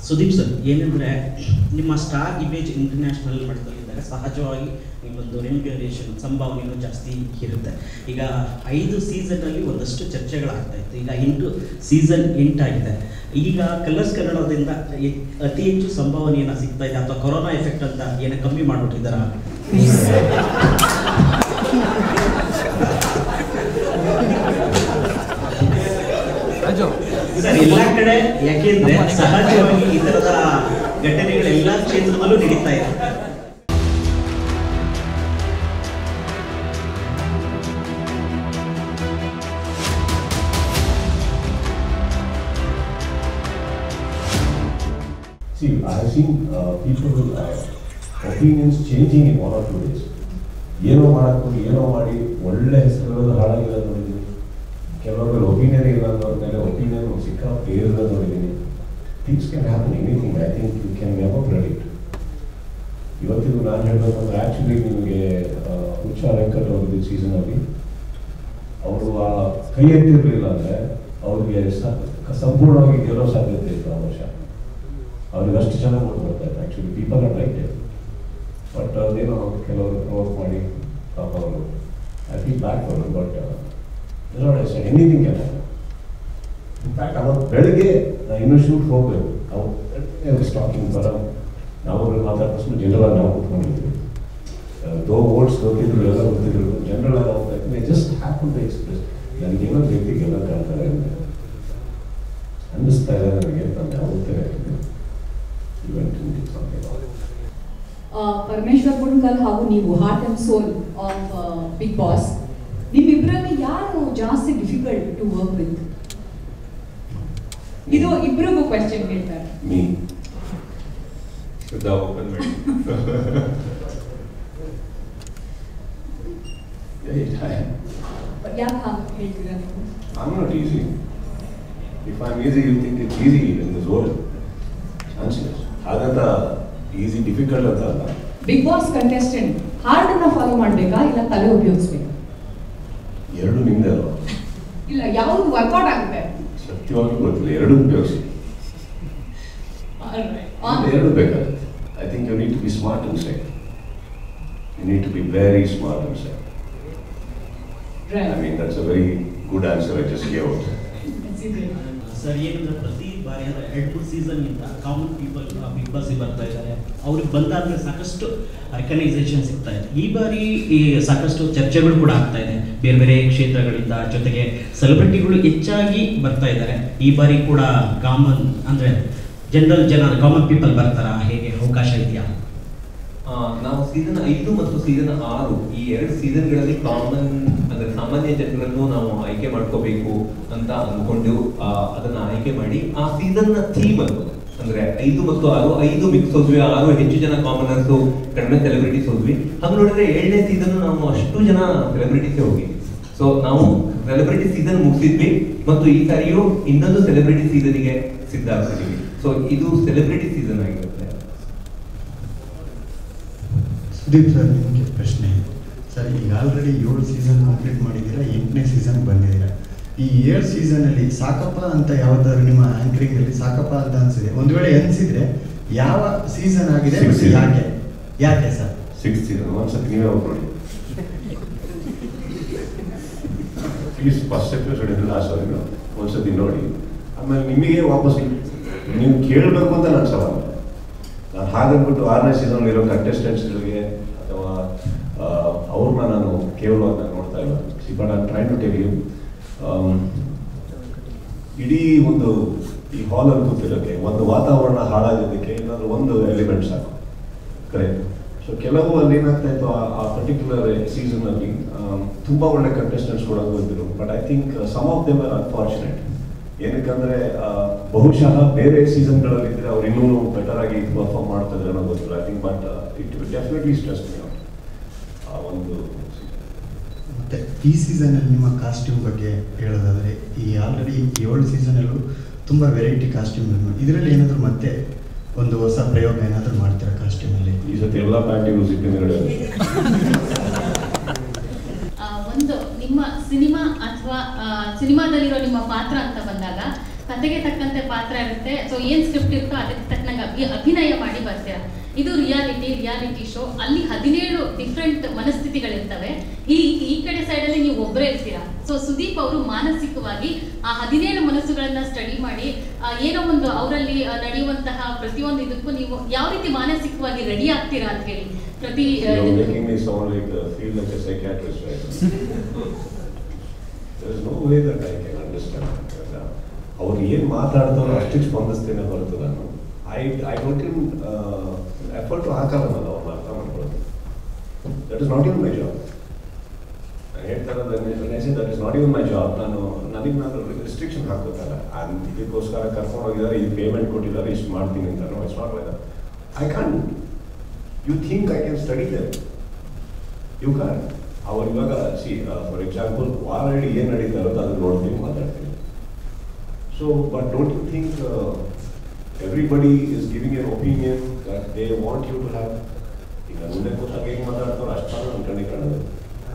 Sudeep sir, ಏನಂದರೆ ನಿಮ್ಮ star image international ಮಟ್ಟದಲ್ಲಿದ್ದಾಗ ಸಹಜವಾಗಿ ನಿಮ್ಮೊಂದು ರೆಮ್ಯುನರೇಷನ್ ಸಂಭಾವನೆಯೂ ಜಾಸ್ತಿ ಇರುತ್ತೆ. ಈಗ 5 ಸೀಸನ್ನಲ್ಲಿ ಒಂದಷ್ಟು ಚರ್ಚೆಗಳಾಗ್ತಾ ಇತ್ತು. ಈಗ 8 ಸೀಸನ್ ಎಂಟಾಗಿದೆ. ಈಗ ಕಲರ್ಸ್ ಕನ್ನಡದಿಂದ ಅತಿ ಹೆಚ್ಚು ಸಂಭಾವನೆಯನ್ನು ಸಿಗ್ತಾ ಇದೆ ಅಥವಾ ಕೊರೋನಾ ಎಫೆಕ್ಟ್ ಅಂತ ಏನೋ ಕಮ್ಮಿ ಮಾಡಿಬಿಟ್ಟಿದ್ದಾರಾ? ಸರ್, ಎಲ್ಲ ಕಡೆ ಯಾಕೆಂದ್ರೆ ಸಹಜವಾಗಿ ಈ ತರದ ಘಟನೆಗಳು ಎಲ್ಲ ಕ್ಷೇತ್ರದಲ್ಲೂ ನಡೀತಾ ಇದೆ. See, I have seen people opinions changing in 1 or 2 days. ಏನೋ ಮಾಡಕ್ಕೂ ಏನೋ ಮಾಡಿ ಒಳ್ಳೆ ಹೆಸರುಗಳು ಹಾಳಾಗಿರೋದು ನೋಡಿದ್ದೀನಿ. ಕೆಲವೊಬ್ಬರು ಒಪಿನಿಯನ್ ಇಲ್ಲ ಅನ್ನೋರ ಮೇಲೆ ಒಪಿನಿಯನ್ ಸಿಕ್ಕಾಪಟ್ಟೆ ಏರೋದು ನೋಡಿದ್ದೀನಿ. Things can happen anything. I think you can never predict. ಇವತ್ತಿಗೂ ನಾನು ಹೇಳಬೇಕಂದ್ರೆ ಆ್ಯಕ್ಚುಲಿ ನಿಮಗೆ ಉಷಾ ವೆಂಕಟ್ ಅವ್ರದ್ದು ಸೀಸನಲ್ಲಿ ಅವರು ಆ ಕೈ ಎತ್ತಿರಲಿಲ್ಲ ಅಂದರೆ ಅವ್ರಿಗೆ ಸಂಪೂರ್ಣವಾಗಿ ಗೆಲ್ಲೋ ಸಾಧ್ಯತೆ ಇತ್ತು ಆ ವರ್ಷ. ಅವ್ರಿಗೆ ಅಷ್ಟು ಚೆನ್ನಾಗಿ ಓಟ್ ಬರ್ತಾಯಿತ್ತು. Actually people are like it. But ಅದೇನೋ ಕೆಲವರು ಪ್ರವೋಕ್ ಮಾಡಿ ಪಾಪ ಅವರು I feel bad for but anything can happen. In fact ಅವತ್ತು ಬೆಳಗ್ಗೆ ನಾನು ಇನ್ನೂ ಶೂಟ್ ಹೋಗಬೇಕು. ಅವ್ರು ಸ್ಟಾಕಿಂಗ್ ಬರೋ ನಾವು ಮಾತಾಡ್ಕೊಂಡು ಜನರಲ್ ನಾವು ಕೂತ್ಕೊಂಡಿದ್ವಿ. ದೋ ಓಟ್ಸ್ ಗೊತ್ತಿದ್ರು ಎಲ್ಲ ಗೊತ್ತಿದ್ರು ಜನರಲ್ ಆಗಿ ಹೋಗ್ತಾ ಜಸ್ಟ್ ಹ್ಯಾಪನ್ ಟು ಎಕ್ಸ್ಪ್ರೆಸ್ ನನಗೇನೋ ವ್ಯಕ್ತಿಗೆಲ್ಲ ಕಾಣ್ತಾರೆ ಅನ್ನಿಸ್ತಾ ಇದೆ ನನಗೆ. ನಾನು ಯಾವತ್ತೇ ಪರಮೇಶ್ವರ್ ಗುಂಡ್ಕಲ್ ಹಾಗೂ ನೀವು heart and soul of Bigg Boss, ನಿಮ್ಮಿಬ್ಬರಲ್ಲಿ ಯಾರು ಜಾಸ್ತಿ ಡಿಫಿಕಲ್ಟ್ ಟು ವರ್ಕ್ ವಿತ್? ಇದು ಇಬ್ಬರಿಗೂ ಕ್ವೆಶ್ಚನ್ ಕೇಳ್ತಾರೆ. ಮೀ ಓಪನ್ ಮಾಡಿ. ಯಾಕೆ ಹಾಗೆ ಹೇಳ್ತೀರಾ ನೀವು? I'm not easy. If I'm easy, you think it's easy in this world. Chanceless. ಹಾಗಂತ ಈಸಿ ಡಿಫಿಕಲ್ಟ್ ಅಂತ ಅಲ್ಲ. ಬಿಗ್ ಬಾಸ್ ಕಂಟೆಸ್ಟೆಂಟ್ ಹಾರ್ಡ್ ಅನ್ನ ಫಾಲೋ ಮಾಡಬೇಕಾ ಇಲ್ಲ ತಲೆ ಉಪಯೋಗಿಸ್ಬೇಕಾ? ಎರಡು ನಿಮ್ದೆ ಅಲ್ವಾ? ಇಲ್ಲ, ಯಾವುದು ವರ್ಕೌಟ್ ಆಗುತ್ತೆ? ಸತ್ಯವಾಗಿ ಗೊತ್ತಿಲ್ಲ. ಎರಡು ಉಪಯೋಗಿಸಿ. ಎರಡು ಬೇಕಾಗುತ್ತೆ. I think you need to be smart and side. You need to be very smart and side. I mean, that's a very good answer I just gave out. Sir, ಏನಂದ್ರೆ ಪ್ರತಿ ಬಾರಿ ಅಂದರೆ 2 ಸೀಸನ್ನಿಂದ ಕಾಮನ್ ಪೀಪಲ್ ಬಿಗ್ ಬಾಸ್ಗೆ ಬರ್ತಾ ಇದ್ದಾರೆ. ಅವ್ರಿಗೆ ಬಂದಾದ್ಮೇಲೆ ಸಾಕಷ್ಟು recognisation ಸಿಗ್ತಾ ಇದೆ. ಈ ಬಾರಿ ಸಾಕಷ್ಟು ಚರ್ಚೆಗಳು ಕೂಡ ಆಗ್ತಾ ಇದೆ ಬೇರೆ ಬೇರೆ ಕ್ಷೇತ್ರಗಳಿಂದ. ಜೊತೆಗೆ ಸೆಲೆಬ್ರಿಟಿಗಳು ಹೆಚ್ಚಾಗಿ ಬರ್ತಾ ಇದ್ದಾರೆ. ಈ ಬಾರಿ ಕೂಡ ಕಾಮನ್ ಅಂದರೆ ಜನ ಕಾಮನ್ ಪೀಪಲ್ ಬರ್ತಾರಾ? ಹೇಗೆ ಅವಕಾಶ ಇದೆಯಾ? ನಾವು ಸೀಸನ್ 5 ಮತ್ತು ಸೀಸನ್ 6 ಈ 2 ಸೀಸನ್ಗಳಲ್ಲಿ ಕಾಮನ್ ಅಂದ್ರೆ ಸಾಮಾನ್ಯ ಜನರನ್ನು ನಾವು ಆಯ್ಕೆ ಮಾಡ್ಕೋಬೇಕು ಅಂತ ಅಂದ್ಕೊಂಡು ಅದನ್ನ ಆಯ್ಕೆ ಮಾಡಿ ಆ ಸೀಸನ್ ನ ಥೀಮ್ ಅನ್ನು ಅಂದ್ರೆ 5 ಮತ್ತು 6 5 ಮಿಕ್ಸ್ ಹೋದ್ವಿ, 6 ಹೆಚ್ಚು ಜನ ಕಾಮನರ್ಸ್, ಕಡಿಮೆ ಸೆಲೆಬ್ರಿಟೀಸ್ ಹೋದ್ವಿ. ಹಂಗ ನೋಡಿದ್ರೆ 7ನೇ ಸೀಸನ್ ನಾವು ಅಷ್ಟು ಜನ ಸೆಲೆಬ್ರಿಟೀಸ್ ಹೋಗಿ. ಸೊ ನಾವು ಸೆಲೆಬ್ರಿಟಿ ಸೀಸನ್ ಮುಗಿಸಿದ್ವಿ ಮತ್ತು ಈ ಸಾರಿಯೂ ಇನ್ನೊಂದು ಸೆಲೆಬ್ರಿಟಿ ಸೀಸನ್ಗೆ ಸಿದ್ಧ ಆಗ್ತಿದ್ದೀವಿ. ಸೊ ಇದು ಸೆಲೆಬ್ರಿಟಿ ಸೀಸನ್ ಆಗಿರುತ್ತೆ. ಸುದೀಪ್ ಸರ್, ನಿಮಗೆ ಪ್ರಶ್ನೆ. ಸರ್, ಈಗ ಆಲ್ರೆಡಿ 7 ಸೀಸನ್ ಕಂಪ್ಲೀಟ್ ಮಾಡಿದ್ದೀರಾ, 8ನೇ ಸೀಸನ್ ಬಂದಿದ್ದೀರಾ. ಈ 7 ಸೀಸನಲ್ಲಿ ಸಾಕಪ್ಪ ಅಂತ ಯಾವ್ದಾದ್ರು ನಿಮ್ಮ ಆಂಕರಿಂಗಲ್ಲಿ ಸಾಕಪ್ಪ ಅಂತ ಅನಿಸಿದೆ? ಒಂದು ವೇಳೆ ಅನಿಸಿದ್ರೆ ಯಾವ ಸೀಸನ್ ಆಗಿದೆ, ಯಾಕೆ ಸರ್? 6th season. ಒಂದ್ಸತಿ ನೀವೇ ಹೋಗ್ಬಿಡಿ ಪ್ಲೀಸ್. ಫಸ್ಟ್ ಎಪಿಸೋಡ್ ಇಲ್ಲ, ಲಾಸ್ಟ್ ವರೆಗೂ ಒಂದ್ಸತಿ ನೋಡಿ. ಆಮೇಲೆ ನಿಮಗೆ ವಾಪಸ್ ನೀವು ಕೇಳಬೇಕು ಅಂತ ನಾನು ಸವಾಲು. ನಾನು ಹಾಗಂದ್ಬಿಟ್ಟು 6ನೇ ಸೀಸನ್ ಇರೋ ಕಂಟೆಸ್ಟೆಂಟ್ಸ್ಗಳಿಗೆ ಅಥವಾ ಅವ್ರನ್ನ ನಾನು ಕೇವಲವಾಗಿ ನಾನು ನೋಡ್ತಾ ಇಲ್ಲ. But I try to tell you, ಇಡೀ ಒಂದು ಈ ಹಾಲಲ್ಲಿ ಕೂತಿರೋಕ್ಕೆ ಒಂದು ವಾತಾವರಣ ಹಾಳಾಗೋದಕ್ಕೆ ಏನಾದರೂ ಒಂದು ಎಲಿಮೆಂಟ್ ಸಾಕು. ಕರೆಕ್ಟ್. ಸೊ ಕೆಲವು ಅಲ್ಲಿ ಏನಾಗ್ತಾ ಇತ್ತು ಆ ಪರ್ಟಿಕ್ಯುಲರ್ ಸೀಸನ್ನಲ್ಲಿ ತುಂಬ ಒಳ್ಳೆ ಕಂಟೆಸ್ಟೆಂಟ್ಸ್ ಕೂಡ ಬಂದಿರು. But I think some of them are unfortunate. ಏನಕ್ಕಂದರೆ ಬಹುಶಃ ಬೇರೆ ಸೀಸನ್ಗಳಲ್ಲಿದ್ದರೆ ಅವ್ರು ಇನ್ನೂ ಬೆಟರ್ ಆಗಿ ಪರ್ಫಾರ್ಮ್ ಮಾಡ್ತಿದ್ರೆ ಅನ್ನೋ ಗೊತ್ತಿಲ್ಲ. I think but it definitely stress me out ಆ ಒಂದು. ಮತ್ತು ಈ ಸೀಸನಲ್ಲಿ ನಿಮ್ಮ ಕಾಸ್ಟ್ಯೂಮ್ ಬಗ್ಗೆ ಹೇಳೋದಾದರೆ, ಈ ಆಲ್ರೆಡಿ 7 ಸೀಸನಲ್ಲೂ ತುಂಬ ವೆರೈಟಿ ಕಾಸ್ಟ್ಯೂಮ್. ಇದರಲ್ಲಿ ಏನಾದರೂ ಮತ್ತೆ ಒಂದು ಹೊಸ ಪ್ರಯೋಗ ಏನಾದರೂ ಮಾಡ್ತೀರಾ ಕಾಸ್ಟ್ಯೂಮಲ್ಲಿ? ಈ ಸತಿ ಎಲ್ಲ ಪ್ಯಾಂಟಿಗೂ ಸಿಕ್ಕಿದ್ರೆ ಒಂದು ನಿಮ್ಮ ಸಿನಿಮಾ ಅಥವಾ ಸಿನಿಮಾದಲ್ಲಿರೋ ನಿಮ್ಮ ಪಾತ್ರ ಅಂತ ಬಂದಾಗ ಕತೆಗೆ ತಕ್ಕಂತೆ ಪಾತ್ರ ಇರುತ್ತೆ. ಸೊ ಏನ್ ಸ್ಕ್ರಿಪ್ಟ್ ಇರುತ್ತೋ ಅದಕ್ಕೆ ತಕ್ಕಂಗೆ ಅಭಿನಯ ಮಾಡಿ ಬರ್ತೀರಾ. ಇದು ರಿಯಾಲಿಟಿ ಶೋ. ಅಲ್ಲಿ 17 ಡಿಫ್ರೆಂಟ್ ಮನಸ್ಥಿತಿಗಳಿರ್ತವೆ. ಈ ಕಡೆ ಸೈಡಲ್ಲಿ ನೀವು ಒಬ್ಬರೇ ಇರ್ತೀರಾ. ಸೊ ಸುದೀಪ್ ಅವರು ಮಾನಸಿಕವಾಗಿ ಆ 17 ಮನಸ್ಸುಗಳನ್ನ ಸ್ಟಡಿ ಮಾಡಿ ಏನೋ ಒಂದು ಅವರಲ್ಲಿ ನಡೆಯುವಂತಹ ಪ್ರತಿಯೊಂದು ಇದಕ್ಕೂ ನೀವು ಯಾವ ರೀತಿ ಮಾನಸಿಕವಾಗಿ ರೆಡಿ ಆಗ್ತೀರಾ ಅಂತ ಹೇಳಿ ಪ್ರತಿ ಅವ್ರು ಏನು ಮಾತಾಡ್ತಾರೋ ಅಷ್ಟಕ್ಕೆ ಸ್ಪಂದಿಸ್ತೇನೆ ಹೊರತು ನಾನು ಐ ಡೋಂಟ್ ಇವನ್ ಎಫರ್ಟ್ ಹಾಕಲ್ಲ ನಾನು ಅವ್ರನ್ನ ಅರ್ಥ ಮಾಡ್ಕೊಳ್ಳೋದು. That is not even my job. ನಾನು ಹೇಳ್ತಾರೆ that is not even my job. ನನಗೆ ರಿಸ್ಟ್ರಿಕ್ಷನ್ ಹಾಕೋದಲ್ಲ. ಇದಕ್ಕೋಸ್ಕರ ಕರ್ಕೊಂಡು ಹೋಗಿದ್ದಾರೆ, ಇದು ಪೇಮೆಂಟ್ ಕೊಟ್ಟಿದ್ದಾರೆ, ಇಷ್ಟು ಮಾಡ್ತೀನಿ ಅಂತ. No, it's not like that. I can't. You think I can study them? You can. ಅವ್ರು ಇವಾಗ ಫಾರ್ ಎಕ್ಸಾಂಪಲ್ ಆಲ್ರೆಡಿ ಏನು ನಡೀತಾ ಇರೋದು ಅದನ್ನು ನೋಡ್ತೀನಿ, ಮಾತಾಡ್ತೀನಿ. So, but don't you think everybody is giving an opinion that they want you to have? ಈಗ ಮುಂದೆ ಕೂತಾಗ ಹೇಗೆ ಮಾತಾಡ್ತಾರೋ ಅಷ್ಟು ನನ್ನ ಕಣ್ಣಿಗೆ ಕಾಣೋದು.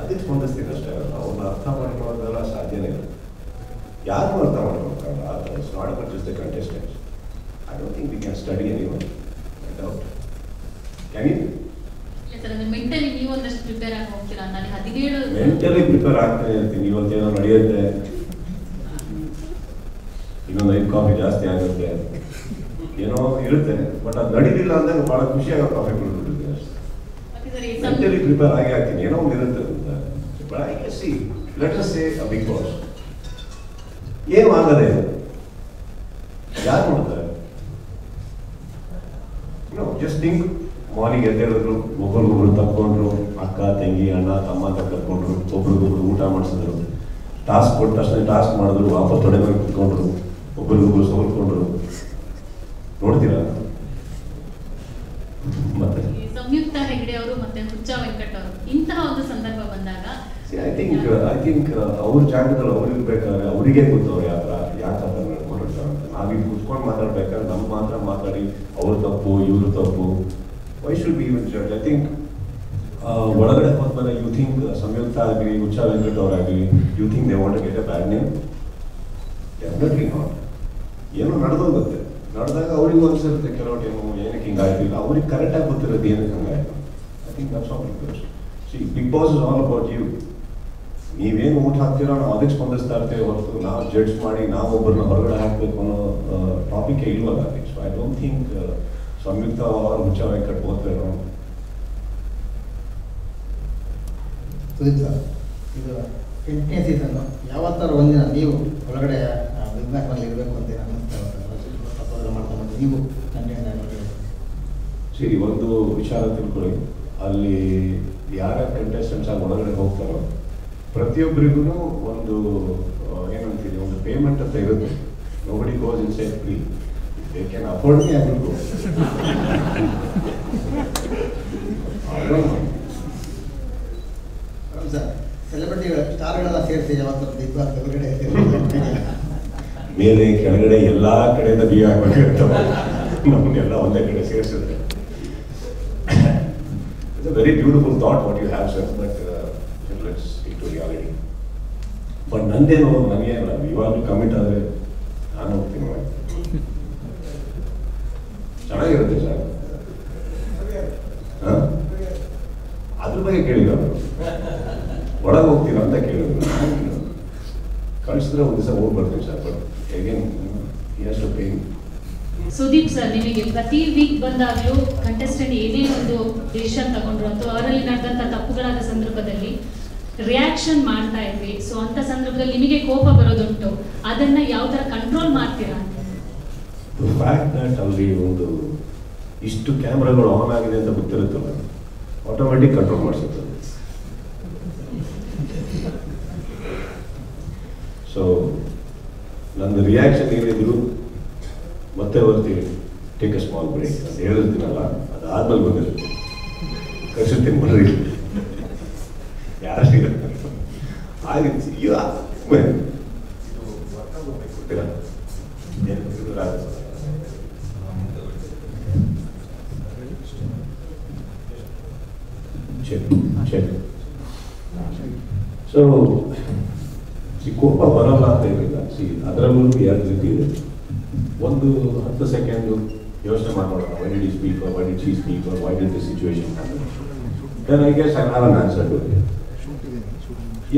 ಅದಕ್ಕೆ ಸ್ಪಂದಿಸ್ತೀನಿ ಅಷ್ಟೇ. ಅವ್ರನ್ನ ಅರ್ಥ ಮಾಡ್ಕೊಳ್ಳೋದೆಲ್ಲ ಸಾಧ್ಯನೇ ಇಲ್ಲ. ಯಾರು ಅರ್ಥ ಮಾಡ್ಕೊಳ್ತಾರಲ್ಲ, it's not about just the contestants. I don't think we can study anyone. I doubt. Can you? Mentally ನೀವು ಒಂದಷ್ಟು ಪ್ರಿಪೇರ್ ಆಗಿ ಹೋಗ್ತೀರಾ? ನಾನು 17 ಮೆಂಟಲಿ ಪ್ರಿಪೇರ್ ಆಗ್ತಾನೆ ಇರ್ತೀನಿ. ಇವತ್ತೇನೋ ನಡೆಯುತ್ತೆ, ಇನ್ನೊಂದು 5 ಕಾಫಿ ಜಾಸ್ತಿ ಆಗುತ್ತೆ, ಏನೋ ಇರುತ್ತೆ. ಬಟ್ ಅದು ನಡೀಲಿಲ್ಲ ಅಂದಾಗ ಭಾಳ ಖುಷಿಯಾಗ ಕಾಫಿ ಕುಡಿದ್ಬಿಟ್ಟಿದ್ದೀನಿ ಅಷ್ಟೇ. ಮೆಂಟಲಿ ಪ್ರಿಪೇರ್ ಆಗಿ ಆಗ್ತೀನಿ, ಏನೋ ಒಂದು ಇರುತ್ತೆ ಅಂತ. But I can see, let us say a big boss. ಏನು ಆಗದೆ, ಯಾರು ಮಾಡ್ತಾರೆ? ಜಸ್ಟ್ ಥಿಂಕ್, ಮಾರ್ನಿಂಗ್ ಎದ್ದೇಳಿದ್ರು, ಒಬ್ಬರಿಗೊಬ್ರು ತಕ್ಕೊಂಡ್ರು, ಅಕ್ಕ ತಂಗಿ ಅಣ್ಣ ತಮ್ಮ ಅಂತ ಕರ್ಕೊಂಡ್ರು, ಒಬ್ರಿಗೊಬ್ರು ಊಟ ಮಾಡಿಸಿದ್ರು, ಟಾಸ್ಕ್ ಕೊಟ್ಟ ತಕ್ಷಣ ಟಾಸ್ಕ್ ಮಾಡಿದ್ರು, ವಾಪಸ್ ತೊಡೆ ಮೇಲೆ ಕುತ್ಕೊಂಡ್ರು, ಒಬ್ಬರಿಗೊಬ್ರು ಸೋಲ್ಕೊಂಡ್ರು. ನೋಡ್ತೀರಾ? ಮತ್ತೆ ಸಂಯುಕ್ತ ಹೆಗ್ಡೆ ಅವರು ಮತ್ತೆ ಹುಚ್ಚ ವೆಂಕಟ್ ಅವರು ಇಂತಹ ಒಂದು ಸಂದರ್ಭ ಬಂದಾಗ ಐ ಥಿಂಕ್ ಅವ್ರ ಜಾಗದಲ್ಲಿ ಅವ್ರು ಇರ್ಬೇಕಾದ್ರೆ ಅವರಿಗೆ ಗೊತ್ತವ್ರು ಯಾಕೆ ಅಂತ ನಡ್ಕೊಂಡಿರ್ತಾರೆ ಅಂತ. ನಾವೀಗ ಕುತ್ಕೊಂಡು ಮಾತಾಡ್ಬೇಕಾದ್ರೆ ನಮ್ಮ ಮಾತ್ರ ಮಾತಾಡಿ ಅವ್ರ ತಪ್ಪು ಇವ್ರ ತಪ್ಪು, why should be even judge? I think ಒಳಗಡೆ ಹೋದ್ಮೇಲೆ ಯು ಥಿಂಕ್ ಸಂಯುಕ್ತ ಆಗಲಿ ಹುಚ್ಚ ವೆಂಕಟ್ ಅವರಾಗಲಿ you think they want to get a bad name? Definitely not. ಏನೋ ನಡೆದೋಗುತ್ತೆ. ನಡೆದಾಗ ಅವ್ರಿಗೂ ಅನ್ಸಿರುತ್ತೆ ಕೆಲವು ಟೈಮು ಏನಕ್ಕೆ ಹಿಂಗಾಯ್ತಿಲ್ಲ, ಅವ್ರಿಗೆ ಕರೆಕ್ಟಾಗಿ ಗೊತ್ತಿರೋದು ಏನಕ್ಕೆ ಹಂಗಾಯ್ತು. I think that's all request. See, Bigg Boss is all about you. ನೀವೇನು ಊಟ ಹಾಕ್ತೀರೋ ನಾವು ಅದಕ್ಕೆ ಸ್ಪಂದಿಸ್ತಾ ಇರ್ತೇವೆ ಹೊರತು ನಾವು ಜಡ್ಜ್ ಮಾಡಿ ನಾವು ಒಬ್ಬರನ್ನ ಹೊರಗಡೆ ಹಾಕಬೇಕು ಅನ್ನೋ ಟಾಪಿಕ್ ಇಲ್ವಲ್ಲ. ಸೊ ಐ ಡೋಂಟ್ ಥಿಂಕ್ ಸಂಯುಕ್ತ ಅವರು ಹುಚ್ಚ ವೆಂಕಟ್ ಹೋದ್ರೇನೋ. ಸುದೀಪ್ ಸರ್, ಇದು 8ನೇ ಸೀಸನ್ನು ಯಾವತ್ತಾರು ಒಂದಿನ ನೀವು ಒಳಗಡೆ ಬಿಗ್ ಬ್ಯಾಕ್ನಲ್ಲಿ ಇರಬೇಕು ಅಂತ ಮಾಡ್ಕೊಂಡು ನೀವು ಸರಿ, ಒಂದು ವಿಚಾರ ತಿಳ್ಕೊಳ್ಳಿ. ಅಲ್ಲಿ ಯಾರ್ಯಾರು ಕಂಟೆಸ್ಟೆಂಟ್ಸ್ ಆಗಿ ಒಳಗಡೆ ಹೋಗ್ತಾರೋ ಪ್ರತಿಯೊಬ್ಬರಿಗೂ ಒಂದು ಏನಂತೀವಿ, ಒಂದು ಪೇಮೆಂಟ್ ಅಂತ ಇರುತ್ತೆ. Nobody goes inside free. They can afford me, I will go. Sir, ಸೆಲೆಬ್ರಿಟಿಗಳು ಸ್ಟಾರ್ಗಳೆಲ್ಲ ಸೇರಿಸಿ ಯಾವತ್ತು ಬಿಗ್ ಬಾಸ್ ಒಳಗಡೆ ಮೇಲೆ ಕೆಳಗಡೆ ಎಲ್ಲ ಕಡೆಯಿಂದ ಬಿ ಆಗ್ಬೇಕಿರ್ತವೆ. ನಮ್ಮನ್ನೆಲ್ಲ ಒಂದೇ ಕಡೆ ಸೇರಿಸಿದ್ರೆ it's a very beautiful thought what you have sir. But let's stick to reality. But ನಂದೇನು, ನನಗೆ ಇವಾಗಲೂ ಕಮಿಟ್ ಆದರೆ ನಾನು ಹೋಗ್ತೀನಿ. ಚೆನ್ನಾಗಿರುತ್ತೆ ಸರ್. ಹಾಂ, ಅದ್ರ ಬಗ್ಗೆ ಕೇಳಿದ್ರು, ಒಳಗೆ ಹೋಗ್ತೀರಾ ಅಂತ ಕೇಳಿದ್ರು. ಕಳಿಸಿದ್ರೆ ಒಂದು ದಿವಸ ಹೋಗಿ ಬರ್ತೀನಿ ಸರ್. ಬಟ್ ಅಗೇನ್ ಎಷ್ಟು ಪೇನ್. ಸುದೀಪ್ ಸರ್, ನಿಮಗೆ ಪ್ರತಿ ವೀಕ್ ಬಂದಾಗಲೂ ಕಂಟೆಸ್ಟೆಂಟ್ ಏನೇ ಒಂದು ಡಿಸಿಷನ್ ತಗೊಂಡ್ರು ಅಥವಾ ಅವರಲ್ಲಿ ನಡೆದಂಥ ತಪ್ಪುಗಳಾದ ಸಂದರ್ಭದಲ್ಲಿ ರಿಯಾಕ್ಷನ್ ಮಾಡ್ತಾ ಇದ್ವಿ. ಸೊ ಅಂತ ಸಂದರ್ಭದಲ್ಲಿ ನಿಮಗೆ ಕೋಪ ಬರೋದುಂಟು, ಅದನ್ನ ಯಾವ ಥರ ಕಂಟ್ರೋಲ್ ಮಾಡ್ತೀರಾ? ಫ್ಯಾಕ್ಟ್ ದಟ್ ಅಲ್ಲಿ ಒಂದು ಇಷ್ಟು ಕ್ಯಾಮ್ರಾಗಳು ಆನ್ ಆಗಿದೆ ಅಂತ ಗೊತ್ತಿರುತ್ತಲ್ಲ, ಆಟೋಮೆಟಿಕ್ ಕಂಟ್ರೋಲ್ ಮಾಡಿಸುತ್ತೆ. ಸೊ ನನ್ನ ರಿಯಾಕ್ಷನ್ ಏನಿದ್ರು ಮತ್ತೆ ಬರ್ತೀವಿ, ಟೇಕ್ ಅ ಸ್ಮಾಲ್ ಬ್ರೇಕ್ ಅಂತ ಹೇಳಿರ್ತೀನಲ್ಲ, ಅದಾದ್ಮೇಲೆ ಬಂದಿರುತ್ತೆ. ಕಳಿಸಿರ್ತೀನಿ ಬರ್ರಿ ಯಾರು ಆಗಿತ್ತು. ಗೊತ್ತಿಲ್ಲ ಸೊ ಕೋಪ ಬರಲ್ಲ ಅಂತ ಏನಿಲ್ಲ. ಸಿ ಅದರಲ್ಲೂ 2 ರೀತಿ ಇದೆ. ಒಂದು 10 ಸೆಕೆಂಡು ಯೋಚನೆ ಮಾಡೋಣ, why did you speak, why did she speak, why did this situation happen. Then I guess I have an answer to it.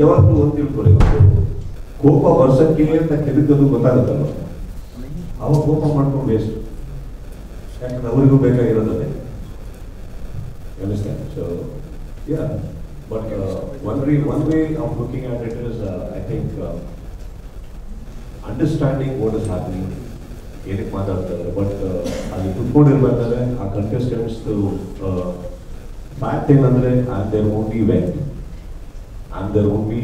ಯಾವತ್ತೂ ಒಂದು ತಿಳ್ಕೊಳ್ಳಿ, ಕೋಪ ವರ್ಷಕ್ಕೆ ಅಂತ ಕೆದಕದು ಗೊತ್ತಾಗುತ್ತಲ್ಲ, ಅವಾಗ ಕೋಪ ಮಾಡ್ಕೊಂಡು ವೇಸ್ಟ್. ಯಾಕಂದ್ರೆ ಅವರಿಗೂ ಬೇಕಾಗಿರೋದೇ. Understand? So, yeah. But one way of looking at it is, I think, understanding what is happening. ಏನಕ್ಕೆ ಮಾತಾಡ್ತಾರೆ, ಬಟ್ ಅಲ್ಲಿ ಕುತ್ಕೊಂಡಿರ್ಬೇಕಾದ್ರೆ ಆ ಕಂಟೆಸ್ಟೆಂಟ್ಸ್ ಫ್ಯಾಕ್ಟ್ ಏನಂದ್ರೆ and their own B went and their own B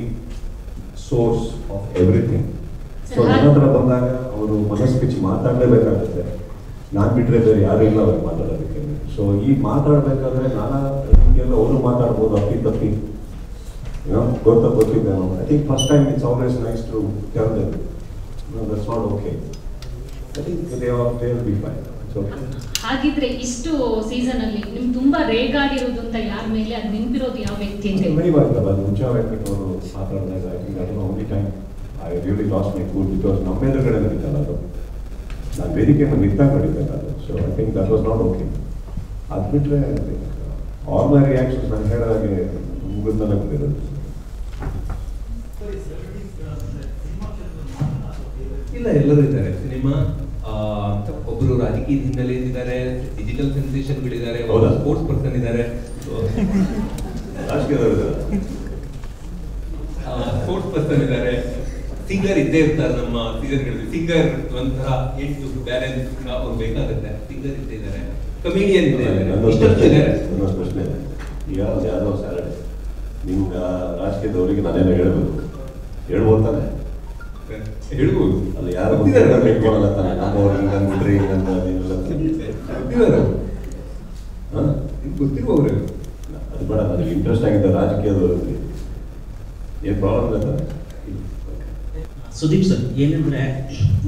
source of everything. So ನನ್ನ ಹತ್ರ ಬಂದಾಗ ಅವರು ಮನಸ್ಸು ಬಿಚ್ಚಿ ಮಾತಾಡಲೇಬೇಕಾಗುತ್ತೆ. ನಾನು ಬಿಟ್ಟರೆ ಬೇರೆ ಯಾರು ಇಲ್ಲ ಅವ್ರಿಗೆ ಮಾತಾಡೋದಕ್ಕೆ. ಸೊ ಈ ಮಾತಾಡಬೇಕಾದ್ರೆ ನಿಮಗೆಲ್ಲ ಅವರು ಮಾತಾಡ್ಬೋದು ಅಪ್ಪಿ ತಪ್ಪಿ, ಗೊತ್ತಿದ್ದೇನೋ. I think first time it's always nice to tell them that's not okay. I think they will be fine. ಹಾಗಿದ್ರೆ ಇಷ್ಟು ಸೀಸನ್ ಅಲ್ಲಿ ನಿಮ್ಗೆ ತುಂಬಾ ರೇಗಾಡಿರೋದು ಅಂತ ಯಾರ ಮೇಲೆ ಅದು ನೆನಪಿರೋದು ಯಾವ ವ್ಯಕ್ತಿ ಅಂತ? ಅದು ಮುಂಚೆ ಅವರು ಮಾತಾಡಿದಾಗ ಐ ಥಿಂಕ್ ಅದು only time I really lost my cool because ನಮ್ಮ ಎದುರುಗಡೆ ನಡೀತಲ್ಲ ಅದು, ನಾನು ವೇದಿಕೆಯನ್ನು ನಿಂತಾಗ ನಡೀಬೇಕಾದ್ರೆ. So I think that was not okay. ಅದು ಬಿಟ್ಟರೆ ಆಲ್ ಮೈ ರಿಯಾಕ್ಷನ್ಸ್ ನಾನು ಹೇಳಿದಾಗೆ ಮುಗಿದ್ಮೇಲೆ ಬಂದಿರೋದು. ಇಲ್ಲ, ಎಲ್ಲರೂ ಇದ್ದಾರೆ. ಸಿನಿಮಾ ಒಬ್ಬರು ರಾಜಕೀಯ ಹಿನ್ನೆಲೆ ಇದ್ದಾರೆ, ಡಿಜಿಟಲ್ ಸೆನ್ಸೇಷನ್ಗಳಿದ್ದಾರೆ, ಸ್ಪೋರ್ಟ್ಸ್ ಪರ್ಸನ್ ಇದ್ದಾರೆ, ಸ್ಪೋರ್ಟ್ಸ್ ಪರ್ಸನ್ ಇದ್ದಾರೆ, ಸಿಂಗರ್ ಇದ್ದೇ ಇರ್ತಾರೆ ನಮ್ಮ ಸೀಸನ್ಗಳಲ್ಲಿ. ಸಿಂಗರ್ ಒಂಥರ 8 ಬ್ಯಾಲೆನ್ಸ್ ಅವ್ರು ಬೇಕಾಗುತ್ತೆ. ಸಿಂಗರ್ ಇದ್ದೇ ಇದ್ದಾರೆ, ಕಮಿಡಿಯನ್ ಇದ್ದೇ ಇದ್ದಾರೆ. ಇನ್ನೊಂದು ಪ್ರಶ್ನೆ, ಈಗ ಯಾವುದೋ ಸ್ಯಾಲರಿ ನಿಮ್ಗೆ ರಾಜಕೀಯದವರಿಗೆ ನಾನೇನೋ ಹೇಳ್ಬೋದು, ಹೇಳ್ಬೋದು ತಾನೆ? ಹೇಳ್ಬೋದು. ಅಲ್ಲಿ ಯಾರು ಹೇಳ್ಕೊಳಲ್ಲ ತಾನೆ, ನಮ್ಮವ್ರು ಹಿಂಗಂದ್ಬಿಟ್ರಿ ಹಿಂಗಂತ ಗೊತ್ತಿರುವವ್ರೆ. ಅದು ಬೇಡ, ನನಗೆ ಇಂಟ್ರೆಸ್ಟ್ ಆಗಿದೆ ರಾಜಕೀಯದವ್ರಿಗೆ, ಏನು ಪ್ರಾಬ್ಲಮ್ ಇಲ್ಲ ತಾನೆ? ಸುದೀಪ್ ಸರ್, ಏನಂದರೆ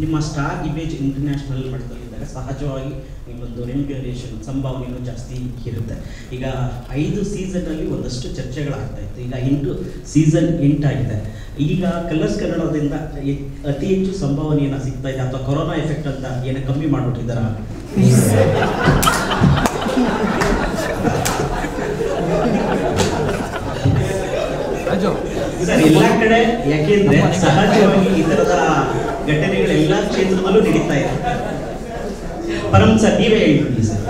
ನಿಮ್ಮ ಸ್ಟಾರ್ ಇಮೇಜ್ ಇಂಟರ್ನ್ಯಾಷನಲ್ ಮಟ್ಟದಲ್ಲಿದ್ದಾಗ ಸಹಜವಾಗಿ ನಿಮ್ಮೊಂದು ರೆಮ್ಯುನರೇಷನ್ ಸಂಭಾವನೆಯೂ ಜಾಸ್ತಿ ಇರುತ್ತೆ. ಈಗ 5 ಸೀಸನ್ನಲ್ಲಿ ಒಂದಷ್ಟು ಚರ್ಚೆಗಳಾಗ್ತಾ ಇತ್ತು. ಈಗ 8 ಸೀಸನ್ ಆಗಿದೆ. ಈಗ ಕಲರ್ಸ್ ಕನ್ನಡದಿಂದ ಅತಿ ಹೆಚ್ಚು ಸಂಭಾವನೆಯನ್ನು ಸಿಗ್ತಾ ಇದೆ, ಅಥವಾ ಕೊರೋನಾ ಎಫೆಕ್ಟ್ ಅಂತ ಏನೋ ಕಮ್ಮಿ ಮಾಡಿಬಿಟ್ಟಿದ್ದಾರಾ? ಸರ್, ಎಲ್ಲ ಕಡೆ ಯಾಕೆಂದ್ರೆ ಸಹಜವಾಗಿ ಈ ತರದ ಘಟನೆಗಳು ಎಲ್ಲ ಕ್ಷೇತ್ರದಲ್ಲೂ ನಡೀತಾ ಇದೆ. ಪರಂ ಸರ್, ನೀವೇ ಹೇಳ್ಬಿಡಿ ಸರ್.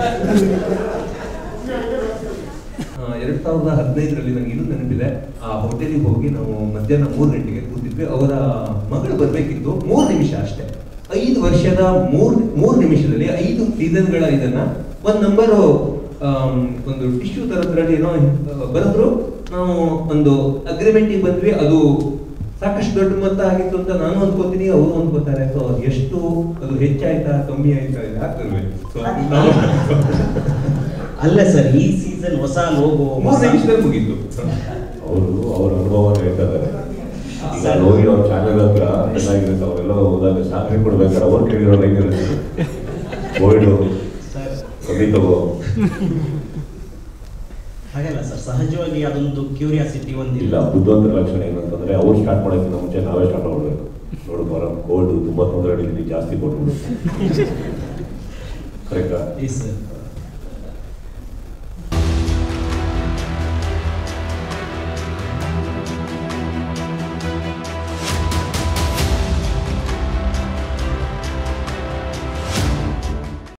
2015ರಲ್ಲಿ ನನಗೆ ಇನ್ನೂ ನೆನಪಿದೆ, ಆ ಹೋಟೆಲಿಗೆ ಹೋಗಿ ನಾವು ಮಧ್ಯಾಹ್ನ 3 ಗಂಟೆಗೆ ಕೂತಿದ್ವಿ. ಅವರ ಮಗಳು ಬರಬೇಕಿತ್ತು, 3 ನಿಮಿಷ ಅಷ್ಟೇ. 5 ವರ್ಷದ 3 ನಿಮಿಷದಲ್ಲಿ 5 ಸೀಸನ್ಗಳ ಇದನ್ನ ಒಂದು ನಂಬರು ಒಂದು ಟಿಶ್ಯೂ ತರದ್ರಲ್ಲಿ ಏನೋ ಬರೆದ್ರು. ನಾವು ಒಂದು ಅಗ್ರಿಮೆಂಟಿಗೆ ಬಂದ್ವಿ. ಅದು ಸಾಕಷ್ಟು ದೊಡ್ಡ ಮೊತ್ತ ಆಗಿತ್ತು ಅಂತ ನಾನು ಅಂದ್ಕೋತೀನಿ, ಅವರು ಅಂದ್ಕೋತಾರೆ. ಸೊ ಎಷ್ಟು ಅದು ಹೆಚ್ಚಾಯ್ತಾ ಕಮ್ಮಿ ಆಯ್ತಾ ಆಗ್ತದೆ. ಅಲ್ಲ ಸರ್, ಈ ಸೀಸನ್ ಹೊಸ ಲೋಗೋ 3 ನಿಮಿಷದಲ್ಲಿ ಮುಗೀತು. ಅವ್ರ ಅನುಭವ ಹೇಳ್ತಾರೆ. ಈಗ ಹೋಗಿ ಅವ್ರ ಚಾನೆಲ್ ಹತ್ರ ಚೆನ್ನಾಗಿರುತ್ತೆ, ಅವರೆಲ್ಲ ಹೋದಾಗ ಸ್ಯಾಲ್ರಿ ಕೊಡ್ಬೇಕಾದ್ರೆ ಅವ್ರು ಕೇಳಿರೋ ಹೆಂಗಿರುತ್ತೆ, ಬೋಯ್ಡು ಕಮ್ಮಿ ತಗೋ. ಹಾಗಲ್ಲ ಸರ್, ಸಹಜವಾಗಿ ಅದೊಂದು ಕ್ಯೂರಿಯಾಸಿಟಿ ಇಲ್ಲ. ಬುದ್ಧಿವಂತರ ಲಕ್ಷಣ ಏನಂತಂದ್ರೆ ಅವ್ರು ಸ್ಟಾರ್ಟ್ ಮಾಡೋಕ್ಕಿಂತ ಮುಂಚೆ ನಾವೇ ಸ್ಟಾರ್ಟ್ ಮಾಡಬೇಕು. ನೋಡು ಬರೋ ಕೋಲ್ಡ್ ತುಂಬ ತೊಂದರೆ ಹಿಡಿದೀನಿ, ಜಾಸ್ತಿ ಕೊಟ್ಬಿಡು. ಕರೆಕ್ಟಾ? ಸರ್